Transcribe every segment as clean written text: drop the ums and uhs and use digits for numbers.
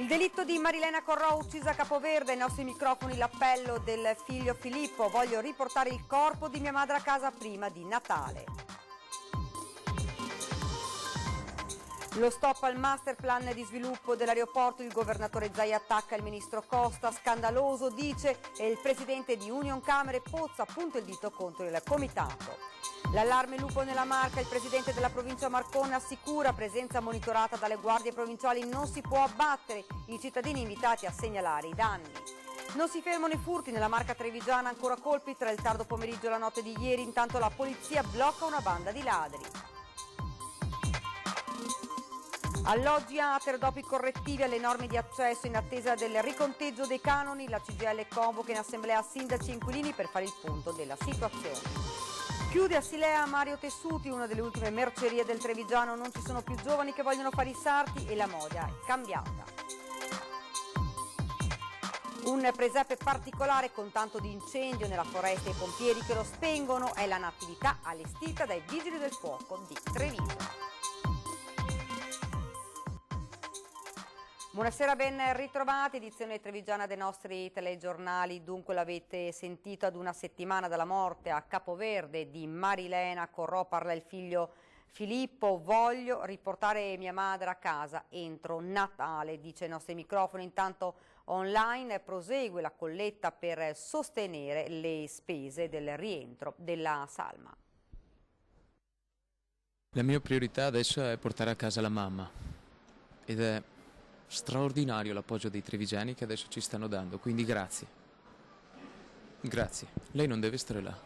Il delitto di Marilena Corrò uccisa a Capoverde, ai nostri microfoni l'appello del figlio Filippo: voglio riportare il corpo di mia madre a casa prima di Natale. Lo stop al master plan di sviluppo dell'aeroporto, il governatore Zaia attacca il ministro Costa, scandaloso dice, e il presidente di Union Camere Pozza punta il dito contro il comitato. L'allarme lupo nella Marca, il presidente della provincia Marcona assicura presenza monitorata dalle guardie provinciali, non si può abbattere, i cittadini invitati a segnalare i danni. Non si fermano i furti nella Marca trevigiana, ancora colpi tra il tardo pomeriggio e la notte di ieri, intanto la polizia blocca una banda di ladri. Alloggi Ater, dopo i correttivi alle norme di accesso in attesa del riconteggio dei canoni, la CGIL convoca in assemblea sindaci e inquilini per fare il punto della situazione. Chiude a Silea Mario Tessuti, una delle ultime mercerie del Trevigiano, non ci sono più giovani che vogliono fare i sarti e la moda è cambiata. Un presepe particolare con tanto di incendio nella foresta e i pompieri che lo spengono è la natività allestita dai vigili del fuoco di Treviso. Buonasera, ben ritrovati, edizione trevigiana dei nostri telegiornali. Dunque l'avete sentito, ad una settimana dalla morte a Capoverde di Marilena Corrò parla il figlio Filippo: voglio riportare mia madre a casa entro Natale, dice ai nostri microfoni. Intanto online prosegue la colletta per sostenere le spese del rientro della salma. La mia priorità adesso è portare a casa la mamma ed è straordinario l'appoggio dei trevigiani che adesso ci stanno dando, quindi grazie. Grazie. Lei non deve stare là.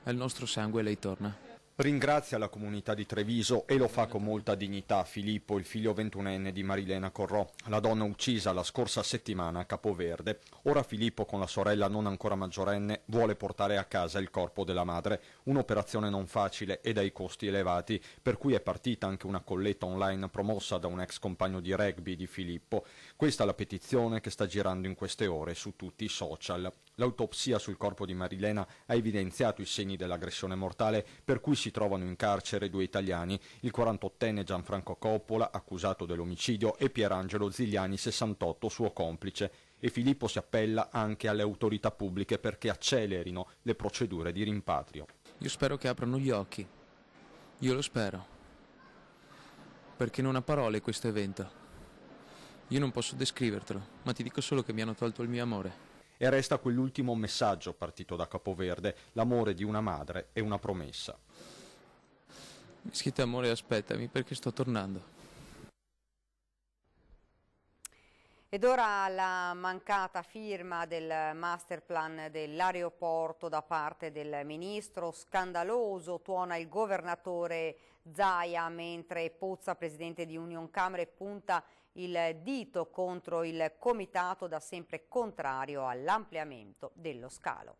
È il nostro sangue e lei torna. Ringrazia la comunità di Treviso e lo fa con molta dignità Filippo, il figlio 21enne di Marilena Corrò, la donna uccisa la scorsa settimana a Capoverde. Ora Filippo, con la sorella non ancora maggiorenne, vuole portare a casa il corpo della madre, un'operazione non facile e dai costi elevati, per cui è partita anche una colletta online promossa da un ex compagno di rugby di Filippo. Questa è la petizione che sta girando in queste ore su tutti i social. L'autopsia sul corpo di Marilena ha evidenziato i segni dell'aggressione mortale, per cui si trovano in carcere due italiani, il 48enne Gianfranco Coppola, accusato dell'omicidio, e Pierangelo Zigliani, 68, suo complice. E Filippo si appella anche alle autorità pubbliche perché accelerino le procedure di rimpatrio. Io spero che aprano gli occhi. Io lo spero. Perché non ha parole questo evento. Io non posso descrivertelo, ma ti dico solo che mi hanno tolto il mio amore. E resta quell'ultimo messaggio partito da Capoverde, l'amore di una madre e una promessa. Schietta amore, aspettami perché sto tornando. Ed ora la mancata firma del master plan dell'aeroporto da parte del ministro. Scandaloso, tuona il governatore Zaia, mentre Pozza, presidente di Union Camere, punta il dito contro il comitato da sempre contrario all'ampliamento dello scalo.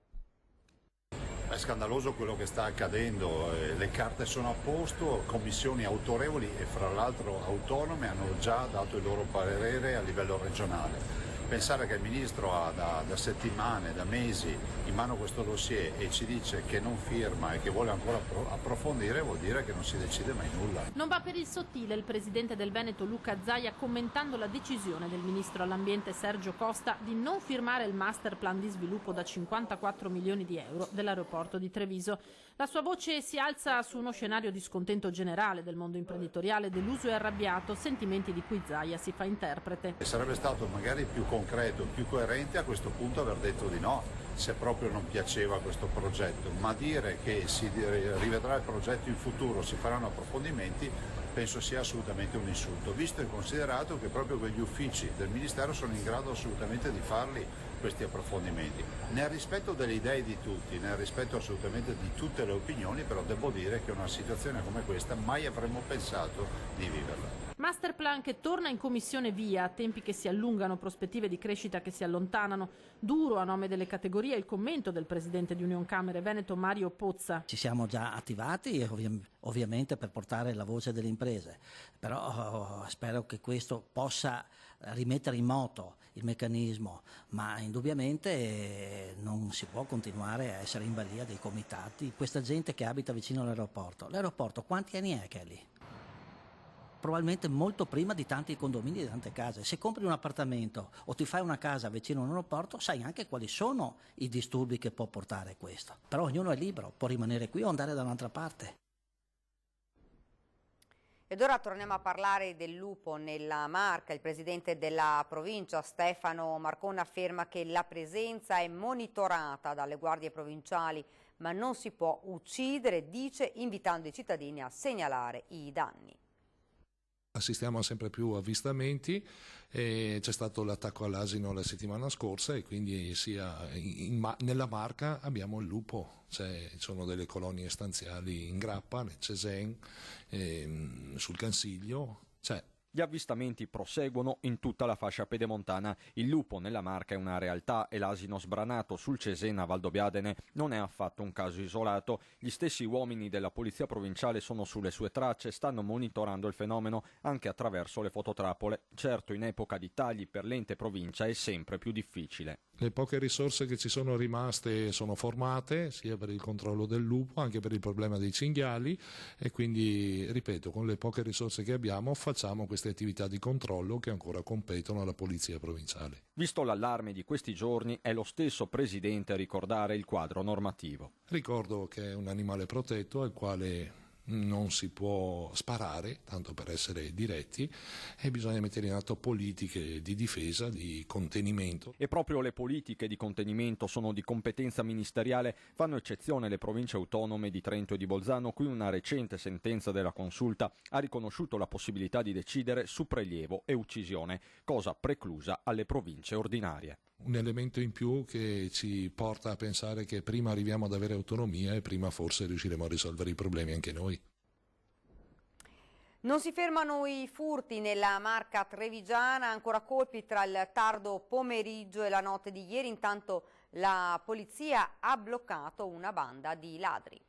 È scandaloso quello che sta accadendo, le carte sono a posto, commissioni autorevoli e fra l'altro autonome hanno già dato il loro parere a livello regionale. Pensare che il Ministro ha da settimane, da mesi in mano questo dossier e ci dice che non firma e che vuole ancora approfondire vuol dire che non si decide mai nulla. Non va per il sottile il presidente del Veneto Luca Zaia commentando la decisione del Ministro all'Ambiente Sergio Costa di non firmare il master plan di sviluppo da 54 milioni di euro dell'aeroporto di Treviso. La sua voce si alza su uno scenario di scontento generale del mondo imprenditoriale, deluso e arrabbiato, sentimenti di cui Zaia si fa interprete. Sarebbe stato magari più concreto, più coerente a questo punto aver detto di no, se proprio non piaceva questo progetto, ma dire che si rivedrà il progetto in futuro, si faranno approfondimenti, penso sia assolutamente un insulto, visto e considerato che proprio quegli uffici del Ministero sono in grado assolutamente di farli questi approfondimenti. Nel rispetto delle idee di tutti, nel rispetto assolutamente di tutte le opinioni, però devo dire che una situazione come questa mai avremmo pensato di viverla. Masterplan che torna in commissione via, tempi che si allungano, prospettive di crescita che si allontanano. Duro a nome delle categorie il commento del presidente di Union Camere Veneto Mario Pozza. Ci siamo già attivati ovviamente per portare la voce delle imprese, però spero che questo possa rimettere in moto il meccanismo, ma indubbiamente non si può continuare a essere in balia dei comitati, questa gente che abita vicino all'aeroporto. L'aeroporto quanti anni è che è lì? probabilmente molto prima di tanti condomini e di tante case. Se compri un appartamento o ti fai una casa vicino a un aeroporto, sai anche quali sono i disturbi che può portare questo. Però ognuno è libero, può rimanere qui o andare da un'altra parte. Ed ora torniamo a parlare del lupo nella Marca. Il presidente della provincia, Stefano Marcon, afferma che la presenza è monitorata dalle guardie provinciali, ma non si può uccidere, dice, invitando i cittadini a segnalare i danni. Assistiamo a sempre più avvistamenti, c'è stato l'attacco all'asino la settimana scorsa e quindi sia nella Marca abbiamo il lupo, ci sono delle colonie stanziali in Grappa, nel Cesen, sul Cansiglio. Gli avvistamenti proseguono in tutta la fascia pedemontana. Il lupo nella Marca è una realtà e l'asino sbranato sul Cesena a Valdobbiadene non è affatto un caso isolato. Gli stessi uomini della Polizia Provinciale sono sulle sue tracce e stanno monitorando il fenomeno anche attraverso le fototrappole. Certo, in epoca di tagli per l'ente provincia è sempre più difficile. Le poche risorse che ci sono rimaste sono formate sia per il controllo del lupo, anche per il problema dei cinghiali e quindi, ripeto, con le poche risorse che abbiamo facciamo queste attività di controllo che ancora competono alla Polizia Provinciale. Visto l'allarme di questi giorni, è lo stesso Presidente a ricordare il quadro normativo. Ricordo che è un animale protetto al quale non si può sparare, tanto per essere diretti, e bisogna mettere in atto politiche di difesa, di contenimento. E proprio le politiche di contenimento sono di competenza ministeriale, fanno eccezione le province autonome di Trento e di Bolzano, cui una recente sentenza della Consulta ha riconosciuto la possibilità di decidere su prelievo e uccisione, cosa preclusa alle province ordinarie. Un elemento in più che ci porta a pensare che prima arriviamo ad avere autonomia e prima forse riusciremo a risolvere i problemi anche noi. Non si fermano i furti nella Marca trevigiana, ancora colpi tra il tardo pomeriggio e la notte di ieri. Intanto la polizia ha bloccato una banda di ladri.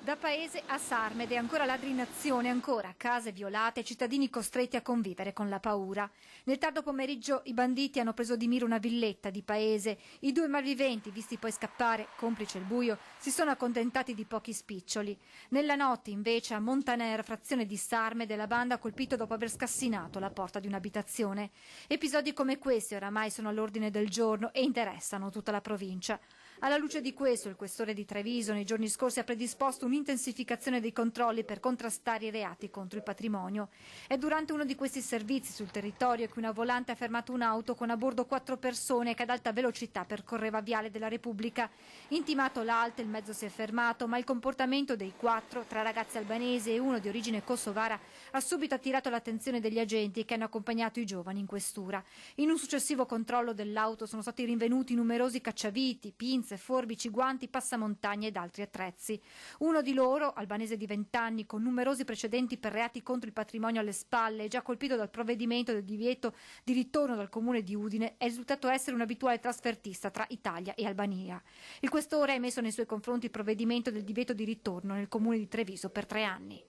Da Paese a Sarmede, ancora ladri in azione, ancora case violate, cittadini costretti a convivere con la paura. Nel tardo pomeriggio i banditi hanno preso di mira una villetta di Paese. I due malviventi, visti poi scappare, complice il buio, si sono accontentati di pochi spiccioli. Nella notte, invece, a Montaner, frazione di Sarmede, la banda ha colpito dopo aver scassinato la porta di un'abitazione. Episodi come questi oramai sono all'ordine del giorno e interessano tutta la provincia. Alla luce di questo, il questore di Treviso nei giorni scorsi ha predisposto un'intensificazione dei controlli per contrastare i reati contro il patrimonio. È durante uno di questi servizi sul territorio che una volante ha fermato un'auto con a bordo 4 persone che ad alta velocità percorreva Viale della Repubblica. Intimato l'alto, il mezzo si è fermato, ma il comportamento dei 4, 3 ragazzi albanesi e uno di origine kosovara, ha subito attirato l'attenzione degli agenti che hanno accompagnato i giovani in questura. In un successivo controllo dell'auto sono stati rinvenuti numerosi cacciaviti, pinze, forbici, guanti, passamontagna ed altri attrezzi. Uno di loro, albanese di 20 anni, con numerosi precedenti per reati contro il patrimonio alle spalle, già colpito dal provvedimento del divieto di ritorno dal comune di Udine, è risultato essere un abituale trasfertista tra Italia e Albania. Il questore ha emesso nei suoi confronti il provvedimento del divieto di ritorno nel comune di Treviso per 3 anni.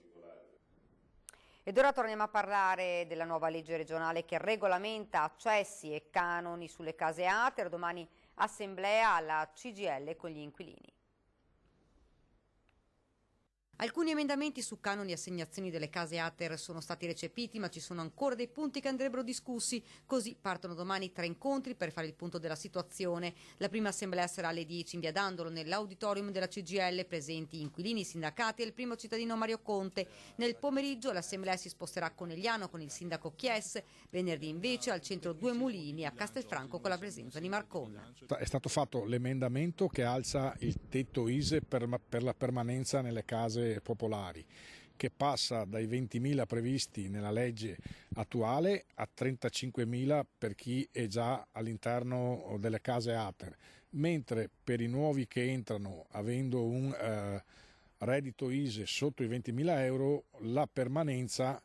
Ed ora torniamo a parlare della nuova legge regionale che regolamenta accessi e canoni sulle case ATER. Domani assemblea alla CGIL con gli inquilini. Alcuni emendamenti su canoni e assegnazioni delle case ATER sono stati recepiti, ma ci sono ancora dei punti che andrebbero discussi. Così partono domani 3 incontri per fare il punto della situazione. La prima assemblea sarà alle 10 in via Dandolo, nell'auditorium della CGIL, presenti inquilini, sindacati e il primo cittadino Mario Conte. Nel pomeriggio l'assemblea si sposterà a Conegliano con il sindaco Chies, venerdì invece al centro Due Mulini a Castelfranco con la presenza di Marcon. È stato fatto l'emendamento che alza il tetto ISE per la permanenza nelle case popolari, che passa dai 20.000 previsti nella legge attuale a 35.000 per chi è già all'interno delle case ATER, mentre per i nuovi che entrano avendo un reddito ISE sotto i 20.000 euro la permanenza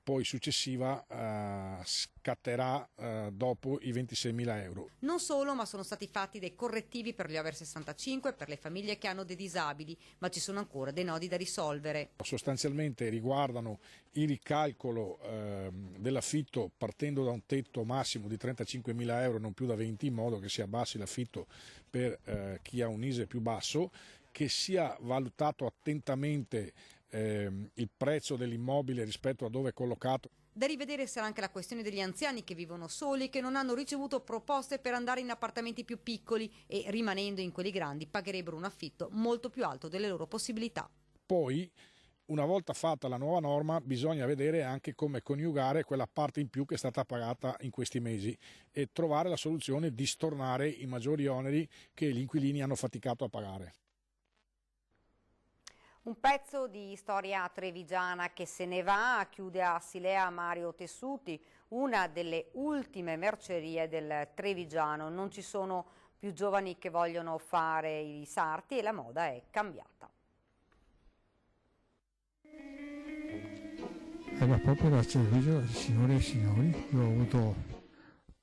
poi successiva scatterà dopo i 26.000 euro. Non solo, ma sono stati fatti dei correttivi per gli over 65 e per le famiglie che hanno dei disabili, ma ci sono ancora dei nodi da risolvere. Sostanzialmente riguardano il ricalcolo dell'affitto partendo da un tetto massimo di 35.000 euro, non più da 20, in modo che si abbassi l'affitto per chi ha un ISE più basso, che sia valutato attentamente il prezzo dell'immobile rispetto a dove è collocato. Da rivedere sarà anche la questione degli anziani che vivono soli e che non hanno ricevuto proposte per andare in appartamenti più piccoli e, rimanendo in quelli grandi, pagherebbero un affitto molto più alto delle loro possibilità. Poi, una volta fatta la nuova norma, bisogna vedere anche come coniugare quella parte in più che è stata pagata in questi mesi e trovare la soluzione di stornare i maggiori oneri che gli inquilini hanno faticato a pagare. Un pezzo di storia trevigiana che se ne va, chiude a Silea Mario Tessuti, una delle ultime mercerie del Trevigiano. Non ci sono più giovani che vogliono fare i sarti e la moda è cambiata. Era proprio la Treviso, signore e signori. Io ho avuto,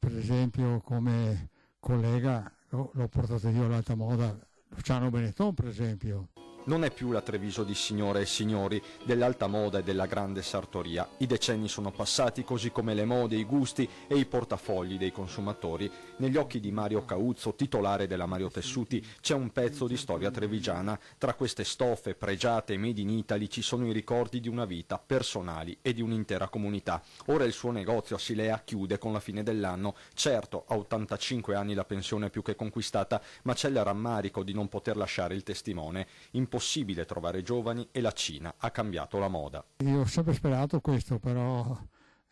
per esempio, come collega, l'ho portato io all'alta moda, Luciano Benetton, per esempio. Non è più la Treviso di signore e signori, dell'alta moda e della grande sartoria. I decenni sono passati, così come le mode, i gusti e i portafogli dei consumatori. Negli occhi di Mario Cauzzo, titolare della Mario Tessuti, c'è un pezzo di storia trevigiana. Tra queste stoffe pregiate made in Italy ci sono i ricordi di una vita, personali e di un'intera comunità. Ora il suo negozio a Silea chiude con la fine dell'anno. Certo, a 85 anni la pensione è più che conquistata, ma c'è il rammarico di non poter lasciare il testimone. Impossibile trovare giovani e la Cina ha cambiato la moda. Io ho sempre sperato questo, però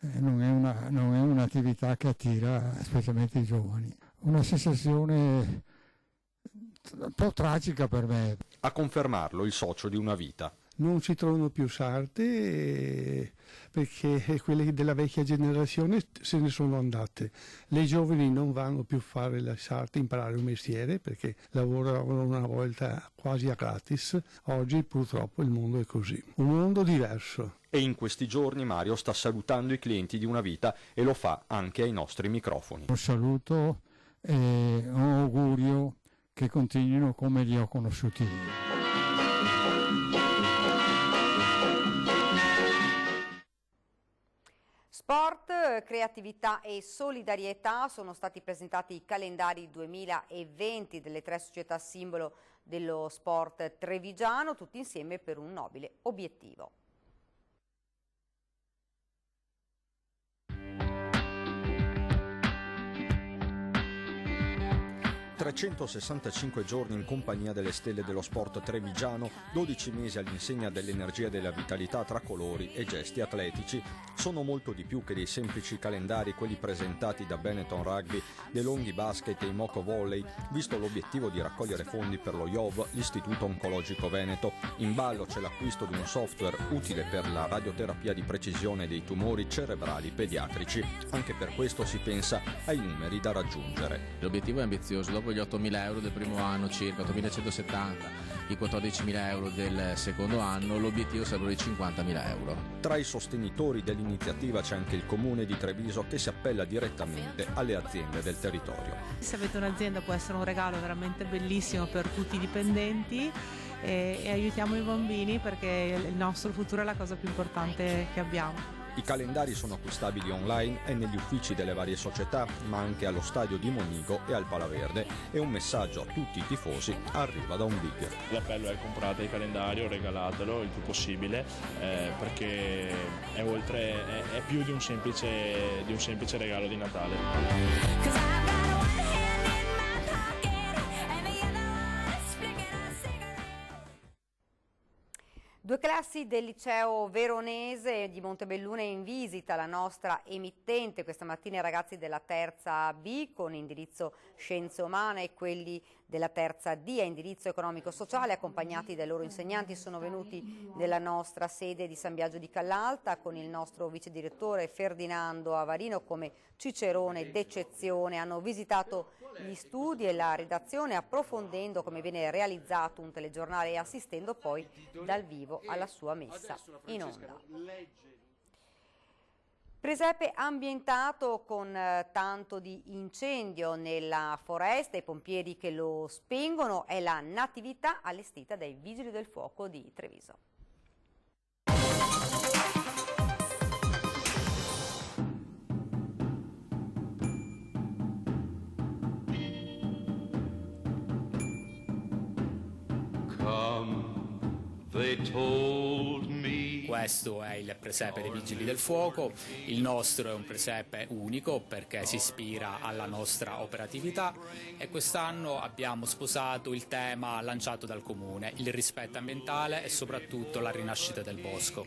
non è un'attività che attira specialmente i giovani. Una sensazione un po' tragica per me. A confermarlo il socio di una vita. Non si trovano più sarte perché quelle della vecchia generazione se ne sono andate. Le giovani non vanno più a fare la sarte, imparare un mestiere perché lavoravano una volta quasi a gratis. Oggi purtroppo il mondo è così, un mondo diverso. E in questi giorni Mario sta salutando i clienti di una vita e lo fa anche ai nostri microfoni. Un saluto e un augurio che continuino come li ho conosciuti io. Sport, creatività e solidarietà sono stati presentati i calendari 2020 delle 3 società simbolo dello sport trevigiano, tutti insieme per un nobile obiettivo. 365 giorni in compagnia delle stelle dello sport trevigiano, 12 mesi all'insegna dell'energia e della vitalità tra colori e gesti atletici. Sono molto di più che dei semplici calendari quelli presentati da Benetton Rugby, De Longhi Basket e Imoco Volley, visto l'obiettivo di raccogliere fondi per lo IOV, l'Istituto Oncologico Veneto. In ballo c'è l'acquisto di un software utile per la radioterapia di precisione dei tumori cerebrali pediatrici. Anche per questo si pensa ai numeri da raggiungere. L'obiettivo è ambizioso, dopo gli 8.000 euro del primo anno, circa 8.170, i 14.000 euro del secondo anno, l'obiettivo sarebbero i 50.000 euro. Tra i sostenitori dell'iniziativa c'è anche il Comune di Treviso che si appella direttamente alle aziende del territorio. Se avete un'azienda può essere un regalo veramente bellissimo per tutti i dipendenti e aiutiamo i bambini perché il nostro futuro è la cosa più importante che abbiamo. I calendari sono acquistabili online e negli uffici delle varie società, ma anche allo stadio di Monigo e al Palaverde. E un messaggio a tutti i tifosi arriva da un big. L'appello è: comprate il calendario, regalatelo il più possibile, perché è più di un semplice regalo di Natale. Due classi del liceo veronese di Montebelluna in visita alla nostra emittente. Questa mattina i ragazzi della terza B con indirizzo Scienze Umane e quelli della terza D a indirizzo economico-sociale, accompagnati dai loro insegnanti, sono venuti nella nostra sede di San Biagio di Callalta con il nostro vice direttore Ferdinando Avarino come cicerone d'eccezione. Hanno visitato gli studi e la redazione approfondendo come viene realizzato un telegiornale e assistendo poi dal vivo alla sua messa in onda. Presepe ambientato con tanto di incendio nella foresta, i pompieri che lo spengono, è la natività allestita dai Vigili del Fuoco di Treviso. They told questo è il presepe dei Vigili del Fuoco. Il nostro è un presepe unico perché si ispira alla nostra operatività e quest'anno abbiamo sposato il tema lanciato dal Comune, il rispetto ambientale e soprattutto la rinascita del bosco.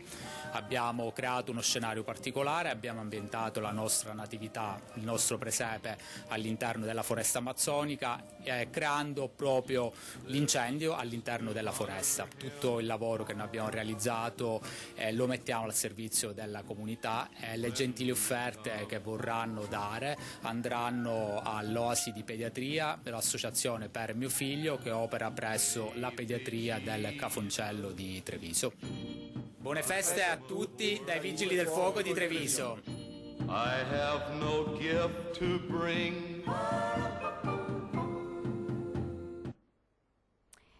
Abbiamo creato uno scenario particolare, abbiamo ambientato la nostra natività, il nostro presepe all'interno della foresta amazzonica, creando proprio l'incendio all'interno della foresta. Tutto il lavoro che noi abbiamo realizzato lo mettiamo al servizio della comunità e le gentili offerte che vorranno dare andranno all'Oasi di Pediatria dell'Associazione per mio figlio che opera presso la pediatria del Cafoncello di Treviso. Buone feste a tutti dai Vigili del Fuoco di Treviso. I have no gift to bring.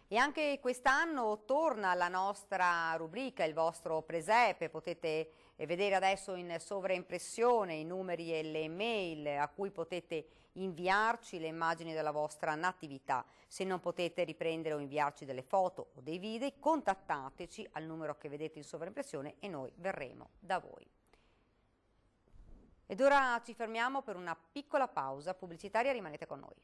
E anche quest'anno torna la nostra rubrica, il vostro presepe. Potete vedere adesso in sovraimpressione i numeri e le mail a cui potete inviarci le immagini della vostra natività. Se non potete riprendere o inviarci delle foto o dei video, contattateci al numero che vedete in sovraimpressione e noi verremo da voi. Ed ora ci fermiamo per una piccola pausa pubblicitaria, rimanete con noi.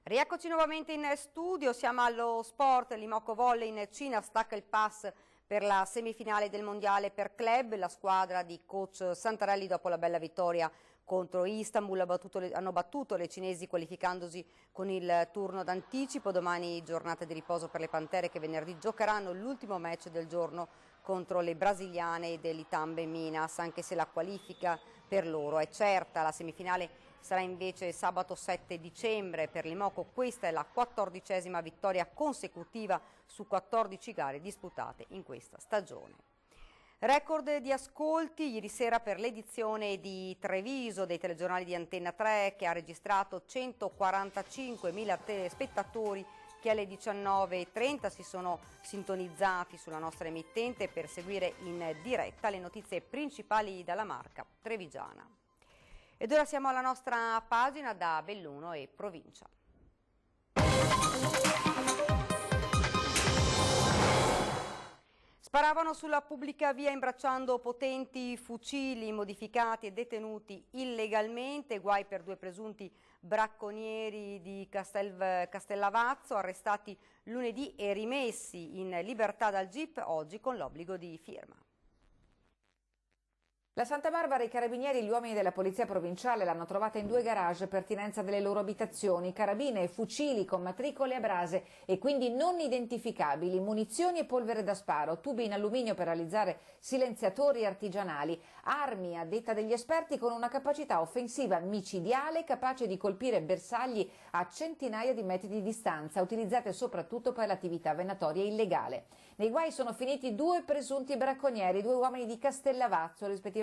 Rieccoci nuovamente in studio, siamo allo sport, l'Imoco Volley in Cina stacca il pass per la semifinale del mondiale per club. La squadra di coach Santarelli dopo la bella vittoria contro Istanbul hanno battuto le cinesi qualificandosi con il turno d'anticipo. Domani giornata di riposo per le Pantere che venerdì giocheranno l'ultimo match del giorno contro le brasiliane dell'Itambe Minas, anche se la qualifica per loro è certa. La semifinale sarà invece sabato 7 dicembre per l'Imoco. Questa è la 14ª vittoria consecutiva su 14 gare disputate in questa stagione. Record di ascolti ieri sera per l'edizione di Treviso dei telegiornali di Antenna 3 che ha registrato 145.000 spettatori che alle 19:30 si sono sintonizzati sulla nostra emittente per seguire in diretta le notizie principali dalla Marca trevigiana. Ed ora siamo alla nostra pagina da Belluno e provincia. Sparavano sulla pubblica via imbracciando potenti fucili modificati e detenuti illegalmente, guai per 2 presunti bracconieri di Castellavazzo arrestati lunedì e rimessi in libertà dal GIP oggi con l'obbligo di firma. La Santa Barbara, i carabinieri e gli uomini della polizia provinciale l'hanno trovata in 2 garage pertinenza delle loro abitazioni, carabine e fucili con matricole a brase e quindi non identificabili, munizioni e polvere da sparo, tubi in alluminio per realizzare silenziatori artigianali, armi a detta degli esperti con una capacità offensiva micidiale capace di colpire bersagli a centinaia di metri di distanza, utilizzate soprattutto per l'attività venatoria illegale. Nei guai sono finiti 2 presunti bracconieri, 2 uomini di Castellavazzo, rispettivamente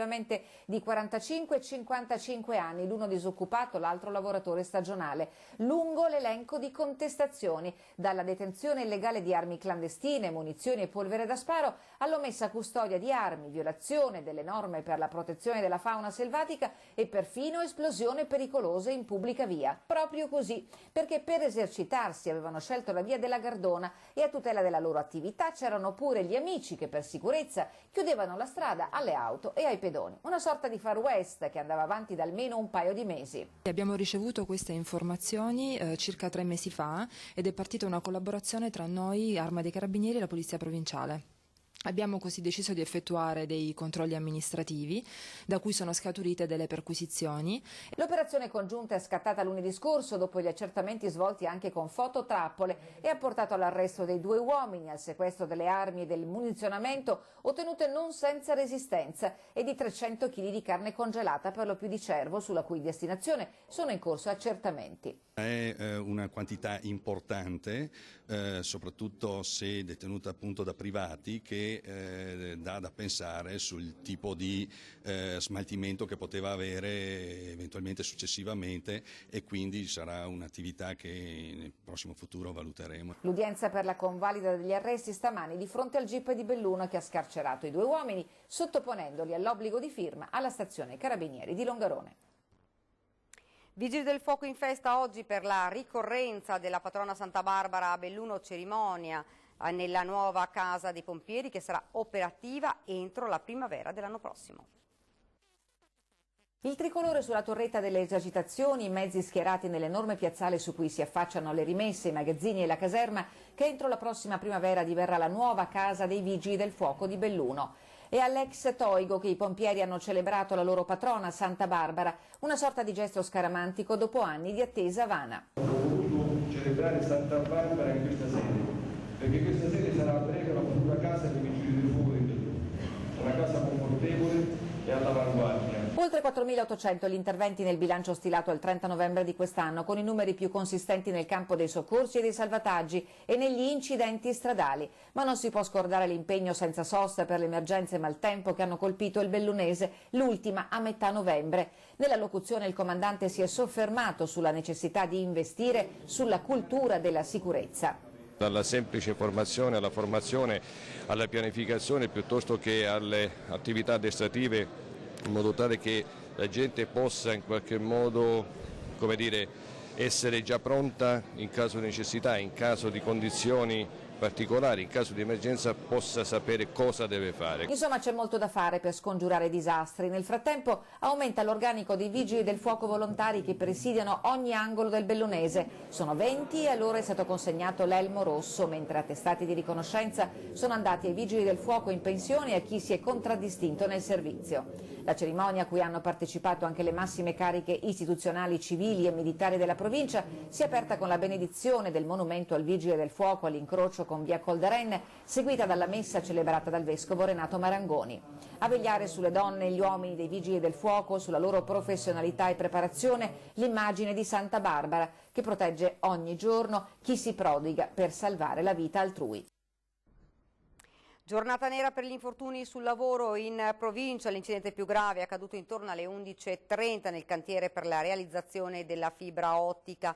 di 45 e 55 anni, l'uno disoccupato, l'altro lavoratore stagionale. Lungo l'elenco di contestazioni, dalla detenzione illegale di armi clandestine, munizioni e polvere da sparo, all'omessa custodia di armi, violazione delle norme per la protezione della fauna selvatica e perfino esplosione pericolosa in pubblica via. Proprio così, perché per esercitarsi avevano scelto la via della Gardona e a tutela della loro attività c'erano pure gli amici che per sicurezza chiudevano la strada alle auto e ai pedoni. Una sorta di Far West che andava avanti da almeno un paio di mesi. Abbiamo ricevuto queste informazioni circa 3 mesi fa ed è partita una collaborazione tra noi, Arma dei Carabinieri e la Polizia Provinciale. Abbiamo così deciso di effettuare dei controlli amministrativi, da cui sono scaturite delle perquisizioni. L'operazione congiunta è scattata lunedì scorso dopo gli accertamenti svolti anche con fototrappole e ha portato all'arresto dei 2 uomini, al sequestro delle armi e del munizionamento ottenute non senza resistenza e di 300 kg di carne congelata, per lo più di cervo, sulla cui destinazione sono in corso accertamenti. È una quantità importante, soprattutto se detenuta appunto da privati, che dà da pensare sul tipo di smaltimento che poteva avere eventualmente successivamente e quindi sarà un'attività che nel prossimo futuro valuteremo. L'udienza per la convalida degli arresti stamani di fronte al GIP di Belluno che ha scarcerato i 2 uomini sottoponendoli all'obbligo di firma alla stazione Carabinieri di Longarone. Vigili del fuoco in festa oggi per la ricorrenza della patrona Santa Barbara a Belluno, cerimonia nella nuova casa dei pompieri che sarà operativa entro la primavera dell'anno prossimo. Il tricolore sulla torretta delle esercitazioni, i mezzi schierati nell'enorme piazzale su cui si affacciano le rimesse, i magazzini e la caserma, che entro la prossima primavera diverrà la nuova casa dei Vigili del Fuoco di Belluno. E all'ex Toigo che i pompieri hanno celebrato la loro patrona Santa Barbara, una sorta di gesto scaramantico dopo anni di attesa vana. Ho voluto celebrare Santa Barbara in questa sede, perché questa sede sarà a breve la futura casa dei Vigili del Fuoco di Belluno, una casa confortevole e all'avanguardia. Oltre 4.800 gli interventi nel bilancio stilato il 30 novembre di quest'anno, con i numeri più consistenti nel campo dei soccorsi e dei salvataggi e negli incidenti stradali. Ma non si può scordare l'impegno senza sosta per le emergenze maltempo che hanno colpito il bellunese, l'ultima a metà novembre. Nella locuzione il comandante si è soffermato sulla necessità di investire sulla cultura della sicurezza. Dalla semplice formazione alla formazione, alla pianificazione piuttosto che alle attività addestrative, in modo tale che la gente possa in qualche modo, come dire, essere già pronta in caso di necessità, in caso di condizioni particolari, in caso di emergenza possa sapere cosa deve fare. Insomma, c'è molto da fare per scongiurare disastri. Nel frattempo aumenta l'organico dei Vigili del Fuoco volontari che presidiano ogni angolo del bellunese. Sono 20 e a loro è stato consegnato l'elmo rosso, mentre attestati di riconoscenza sono andati ai Vigili del Fuoco in pensione e a chi si è contraddistinto nel servizio. La cerimonia, a cui hanno partecipato anche le massime cariche istituzionali, civili e militari della provincia, si è aperta con la benedizione del monumento al Vigile del Fuoco all'incrocio con via Coldaren, seguita dalla messa celebrata dal vescovo Renato Marangoni. A vegliare sulle donne e gli uomini dei Vigili del Fuoco, sulla loro professionalità e preparazione, l'immagine di Santa Barbara, che protegge ogni giorno chi si prodiga per salvare la vita altrui. Giornata nera per gli infortuni sul lavoro in provincia. L'incidente più grave è accaduto intorno alle 11:30 nel cantiere per la realizzazione della fibra ottica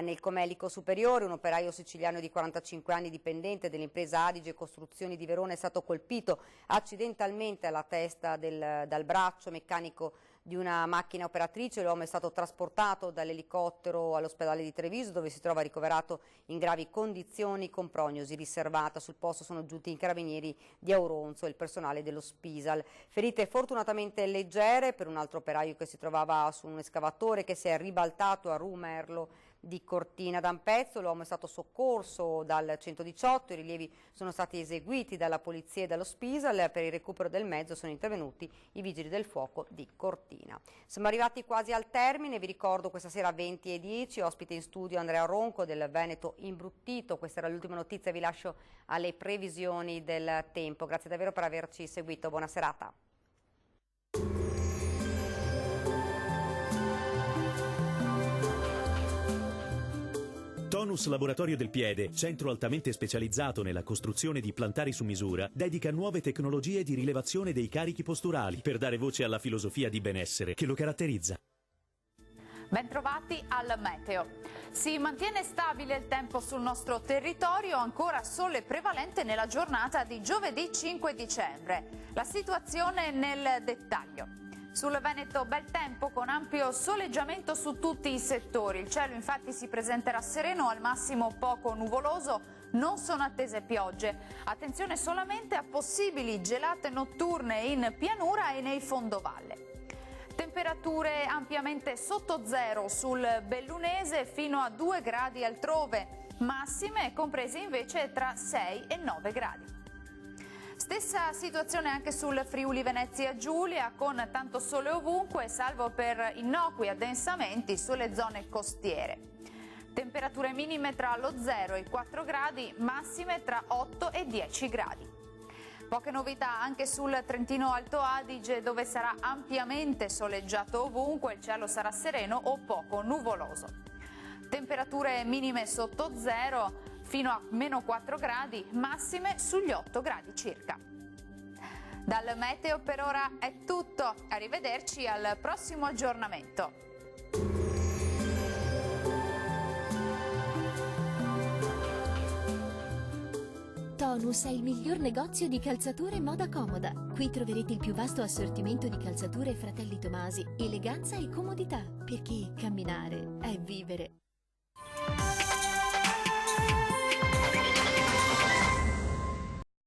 nel Comelico Superiore. Un operaio siciliano di 45 anni, dipendente dell'impresa Adige Costruzioni di Verona, è stato colpito accidentalmente alla testa dal braccio meccanico di una macchina operatrice. L'uomo è stato trasportato dall'elicottero all'ospedale di Treviso, dove si trova ricoverato in gravi condizioni con prognosi riservata. Sul posto sono giunti i carabinieri di Auronzo e il personale dello Spisal. Ferite fortunatamente leggere per un altro operaio che si trovava su un escavatore che si è ribaltato a Rumerlo di Cortina d'Ampezzo. L'uomo è stato soccorso dal 118, i rilievi sono stati eseguiti dalla polizia e dallo Spisal. Per il recupero del mezzo sono intervenuti i vigili del fuoco di Cortina. Siamo arrivati quasi al termine, vi ricordo questa sera 20:10, ospite in studio Andrea Ronco del Veneto imbruttito. Questa era l'ultima notizia, vi lascio alle previsioni del tempo. Grazie davvero per averci seguito, buona serata. Tonus Laboratorio del Piede, centro altamente specializzato nella costruzione di plantari su misura, dedica nuove tecnologie di rilevazione dei carichi posturali per dare voce alla filosofia di benessere che lo caratterizza. Bentrovati al meteo. Si mantiene stabile il tempo sul nostro territorio, ancora sole prevalente nella giornata di giovedì 5 dicembre. La situazione nel dettaglio. Sul Veneto bel tempo con ampio soleggiamento su tutti i settori. Il cielo infatti si presenterà sereno, al massimo poco nuvoloso, non sono attese piogge. Attenzione solamente a possibili gelate notturne in pianura e nei fondovalle. Temperature ampiamente sotto zero sul bellunese, fino a 2 gradi altrove, massime comprese invece tra 6 e 9 gradi. Stessa situazione anche sul Friuli Venezia Giulia, con tanto sole ovunque, salvo per innocui addensamenti sulle zone costiere. Temperature minime tra lo 0 e i 4 gradi, massime tra 8 e 10 gradi. Poche novità anche sul Trentino Alto Adige, dove sarà ampiamente soleggiato ovunque, il cielo sarà sereno o poco nuvoloso. Temperature minime sotto zero, fino a meno 4 gradi, massime sugli 8 gradi circa. Dal meteo per ora è tutto, arrivederci al prossimo aggiornamento. Onus è il miglior negozio di calzature e moda comoda. Qui troverete il più vasto assortimento di calzature Fratelli Tomasi, eleganza e comodità, perché camminare è vivere.